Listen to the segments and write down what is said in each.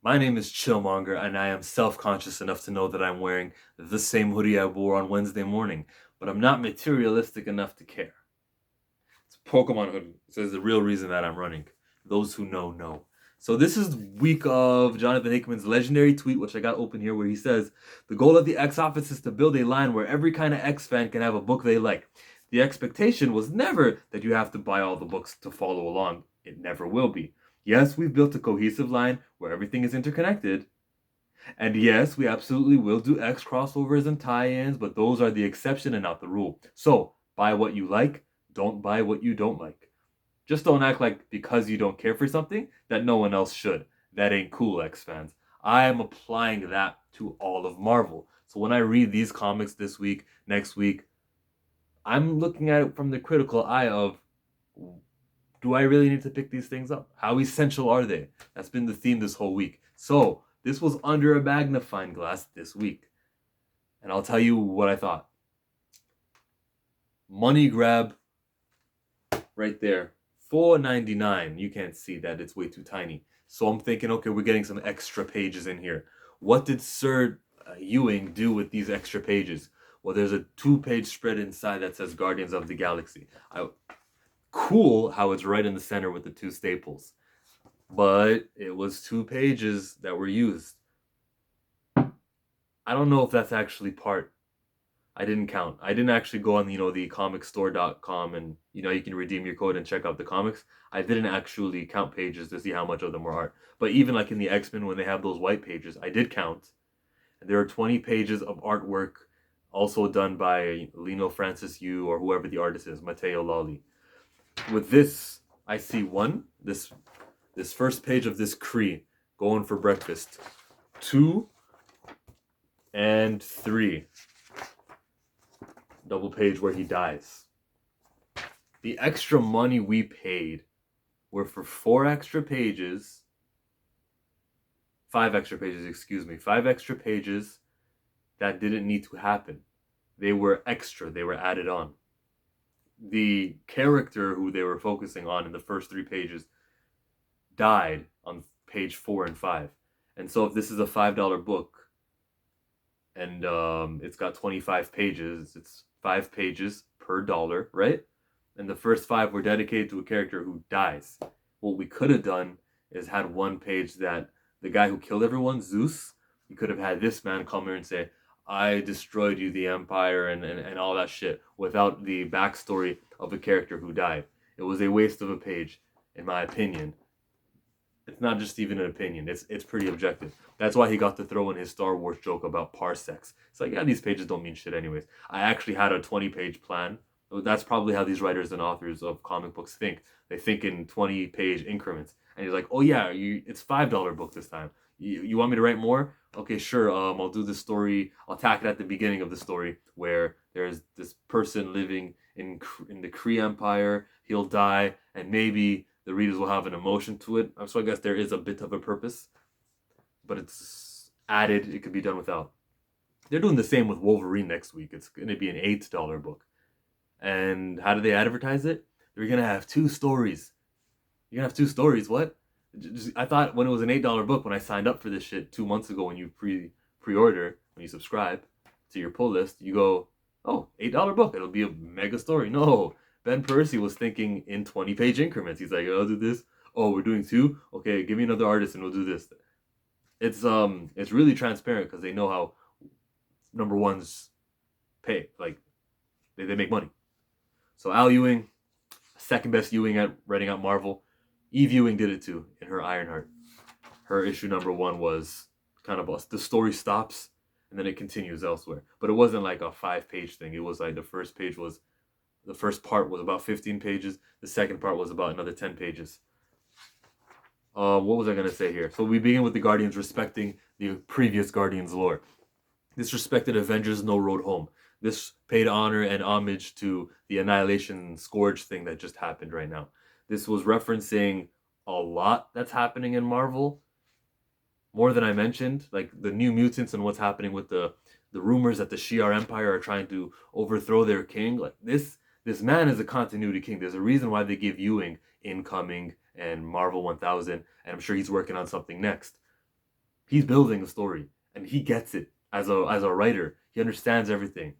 My name is Chillmonger, and I am self-conscious enough to know that I'm wearing the same hoodie I wore on Wednesday morning, but I'm not materialistic enough to care. It's a Pokemon hoodie. It says the real reason that I'm running. Those who know, know. So this is week of Jonathan Hickman's legendary tweet, which I got open here, where he says, the goal of the X office is to build a line where every kind of X fan can have a book they like. The expectation was never that you have to buy all the books to follow along. It never will be. Yes, we've built a cohesive line where everything is interconnected. And yes, we absolutely will do X crossovers and tie-ins, but those are the exception and not the rule. So, buy what you like, don't buy what you don't like. Just don't act like because you don't care for something that no one else should. That ain't cool, X fans. I am applying that to all of Marvel. So when I read these comics this week, next week, I'm looking at it from the critical eye of, do I really need to pick these things up? How essential are they? That's been the theme this whole week. So this was under a magnifying glass this week. And I'll tell you what I thought. Money grab right there. $4.99. You can't see that. It's way too tiny. So I'm thinking, okay, we're getting some extra pages in here. What did Sir Ewing do with these extra pages? Well, there's a 2-page spread inside that says Guardians of the Galaxy. Cool how it's right in the center with the 2 staples. But it was 2 pages that were used. I don't know if that's actually part. I didn't count. I didn't actually go on, the comicstore.com and, you can redeem your code and check out the comics. I didn't actually count pages to see how much of them were art. But even like in the X-Men, when they have those white pages, I did count. And there are 20 pages of artwork also done by Lino Francis Yu or whoever the artist is, Matteo Lolli. With this, I see this first page of this Kree going for breakfast. 2 and 3. Double page where he dies. The extra money we paid were for 4 extra pages. 5 extra pages, excuse me. 5 extra pages that didn't need to happen. They were extra. They were added on. The character who they were focusing on in the first 3 pages died on page 4 and 5. And so if this is a $5 book and it's got 25 pages, it's 5 pages per dollar, right? And the first 5 were dedicated to a character who dies. What we could have done is had 1 page that the guy who killed everyone, Zeus, you could have had this man come here and say, I destroyed you, the Empire, and all that shit, without the backstory of a character who died. It was a waste of a page, in my opinion. It's not just even an opinion. It's pretty objective. That's why he got to throw in his Star Wars joke about parsecs. It's like, yeah, these pages don't mean shit anyways. I actually had a 20-page plan. That's probably how these writers and authors of comic books think. They think in 20-page increments. And he's like, oh yeah, it's $5 book this time. You want me to write more? Okay, sure. I'll do the story. I'll tack it at the beginning of the story where there's this person living in the Kree Empire. He'll die, and maybe the readers will have an emotion to it. So I guess there is a bit of a purpose, but it's added. It could be done without. They're doing the same with Wolverine next week. It's going to be an $8 book. And how do they advertise it? They're going to have 2 stories. You're going to have 2 stories? What? I thought when it was an $8 book, when I signed up for this shit 2 months ago, when you pre-order, when you subscribe to your pull list, you go, oh, $8 book. It'll be a mega story. No. Ben Percy was thinking in 20-page increments. He's like, I'll do this. Oh, we're doing 2? Okay, give me another artist and we'll do this. It's really transparent because they know how number ones pay. Like, they make money. So Al Ewing, second best Ewing at writing out Marvel. Eve Ewing did it too in her Ironheart. Her issue number 1 was kind of the story stops and then it continues elsewhere. But it wasn't like a 5-page thing. It was like the first part was about 15 pages. The second part was about another 10 pages. What was I going to say here? So we begin with the Guardians respecting the previous Guardians lore. This respected Avengers No Road Home. This paid honor and homage to the Annihilation Scourge thing that just happened right now. This was referencing a lot that's happening in Marvel. More than I mentioned, like the New Mutants and what's happening with the rumors that the Shi'ar Empire are trying to overthrow their king. Like this man is a continuity king. There's a reason why they give Ewing Incoming and Marvel 1000, and I'm sure he's working on something next. He's building a story, and he gets it as a writer. He understands everything.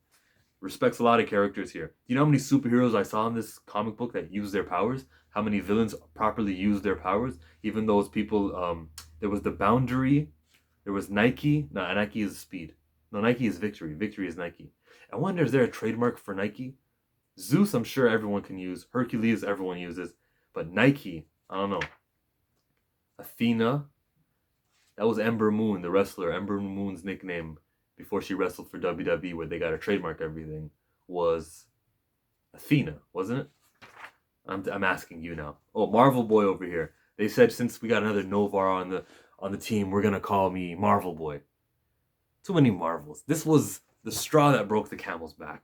Respects a lot of characters here. You know how many superheroes I saw in this comic book that use their powers? How many villains properly use their powers? Even those people, there was the Boundary, there was Nike. No, Nike is speed. No, Nike is victory. Victory is Nike. I wonder, is there a trademark for Nike? Zeus, I'm sure everyone can use. Hercules, everyone uses. But Nike, I don't know. Athena, that was Ember Moon, the wrestler. Ember Moon's nickname before she wrestled for WWE, where they got to trademark everything, was Athena, wasn't it? I'm asking you now. Oh, Marvel Boy over here. They said since we got another Novar on the team, we're gonna call me Marvel Boy. Too many Marvels. This was the straw that broke the camel's back.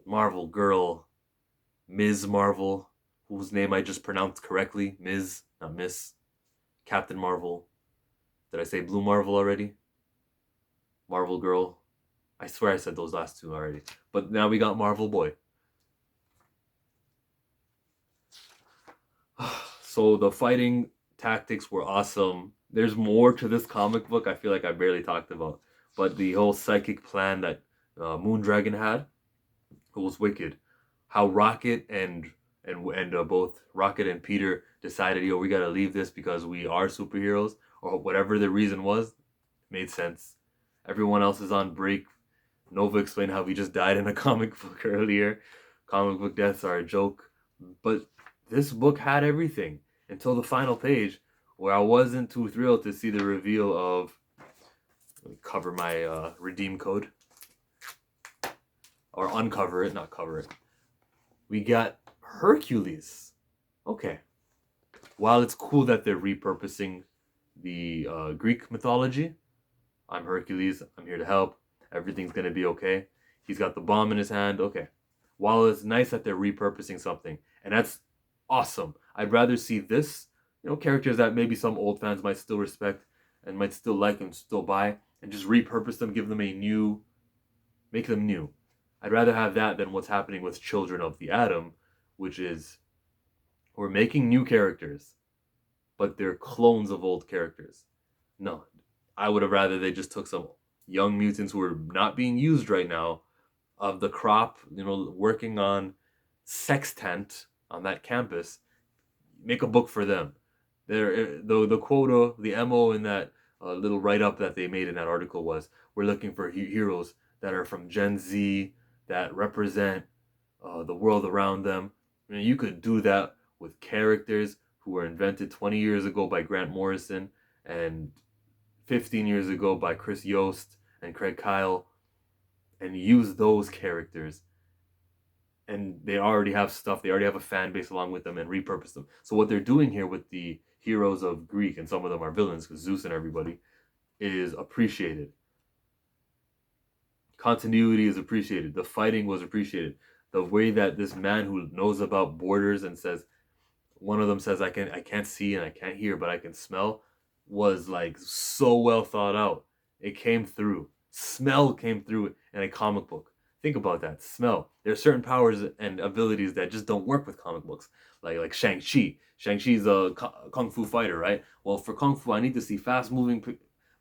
Marvel girl, Ms. Marvel, whose name I just pronounced correctly. Ms., not Miss. Captain Marvel. Did I say Blue Marvel already? Marvel girl. I swear I said those last two already. But now we got Marvel Boy. So the fighting tactics were awesome. There's more to this comic book I feel like I barely talked about. But the whole psychic plan that Moondragon had, it was wicked. How Rocket and both Rocket and Peter decided, yo, we gotta leave this because we are superheroes, or whatever the reason was, made sense. Everyone else is on break. Nova explained how he just died in a comic book earlier. Comic book deaths are a joke. But this book had everything until the final page, where I wasn't too thrilled to see the reveal of. Let me cover my redeem code. Or uncover it, not cover it. We got Hercules. Okay. While it's cool that they're repurposing the Greek mythology, I'm Hercules. I'm here to help. Everything's going to be okay. He's got the bomb in his hand. Okay. While it's nice that they're repurposing something, and that's awesome. I'd rather see this, characters that maybe some old fans might still respect and might still like and still buy, and just repurpose them, give them make them new. I'd rather have that than what's happening with Children of the Atom, which is we're making new characters, but they're clones of old characters. No, I would have rather they just took some young mutants who are not being used right now of the crop, working on Sextant on that campus, make a book for them. The quota, the MO in that little write-up that they made in that article was, we're looking for heroes that are from Gen Z, that represent the world around them. You could do that with characters who were invented 20 years ago by Grant Morrison and 15 years ago by Chris Yost and Craig Kyle, and use those characters. And they already have stuff, they already have a fan base along with them, and repurpose them. So what they're doing here with the heroes of Greek, and some of them are villains because Zeus and everybody, is appreciated. Continuity is appreciated. The fighting was appreciated. The way that this man who knows about borders and says, one of them says, I can't see and I can't hear, but I can smell, was like so well thought out. It came through. Smell came through in a comic book. Think about that. Smell. There are certain powers and abilities that just don't work with comic books. Like Shang-Chi. Shang-Chi's a kung fu fighter, right? Well, for kung fu, I need to see fast moving,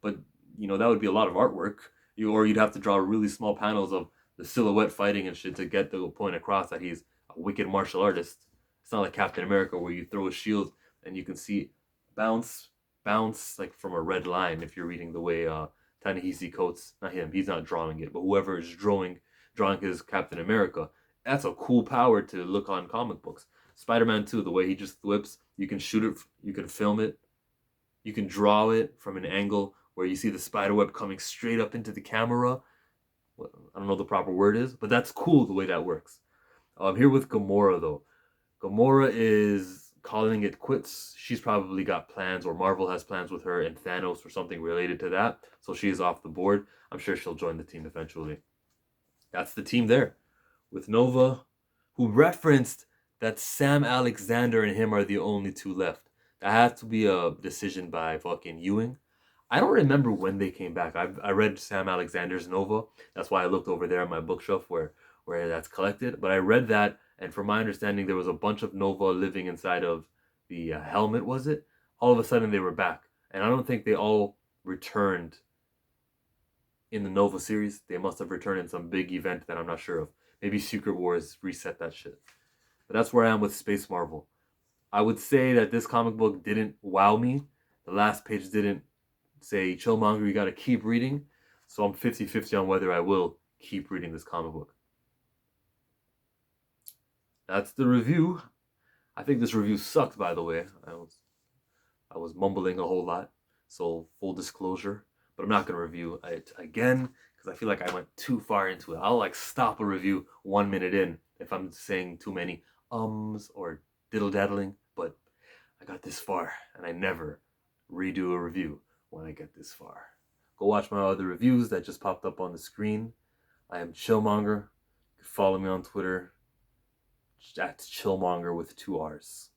but that would be a lot of artwork. Or you'd have to draw really small panels of the silhouette fighting and shit to get the point across that he's a wicked martial artist. It's not like Captain America where you throw a shield and you can see bounce like from a red line if you're reading the way Ta-Nehisi Coates, not him, he's not drawing it, but whoever is drawing his Captain America, that's a cool power to look on comic books. Spider-Man 2, the way he just flips, you can shoot it, you can film it, you can draw it from an angle where you see the spiderweb coming straight up into the camera. I don't know what the proper word is, but that's cool the way that works. Here with Gamora, though. Gamora is calling it quits. She's probably got plans, or Marvel has plans with her and Thanos or something related to that. So she is off the board. I'm sure she'll join the team eventually. That's the team there. With Nova, who referenced that Sam Alexander and him are the only two left. That had to be a decision by fucking Ewing. I don't remember when they came back. I read Sam Alexander's Nova. That's why I looked over there on my bookshelf where that's collected. But I read that, and from my understanding, there was a bunch of Nova living inside of the helmet, was it? All of a sudden, they were back. And I don't think they all returned in the Nova series. They must have returned in some big event that I'm not sure of. Maybe Secret Wars reset that shit. But that's where I am with Space Marvel. I would say that this comic book didn't wow me. The last page didn't say, Chillmonger, you gotta keep reading. So I'm 50-50 on whether I will keep reading this comic book. That's the review. I think this review sucked, by the way. I was mumbling a whole lot. So full disclosure. But I'm not gonna review it again because I feel like I went too far into it. I'll like stop a review 1 minute in if I'm saying too many ums or diddle daddling. But I got this far and I never redo a review when I get this far. Go watch my other reviews that just popped up on the screen. I am Chillmonger. You can follow me on Twitter at Chillmonger with 2 R's.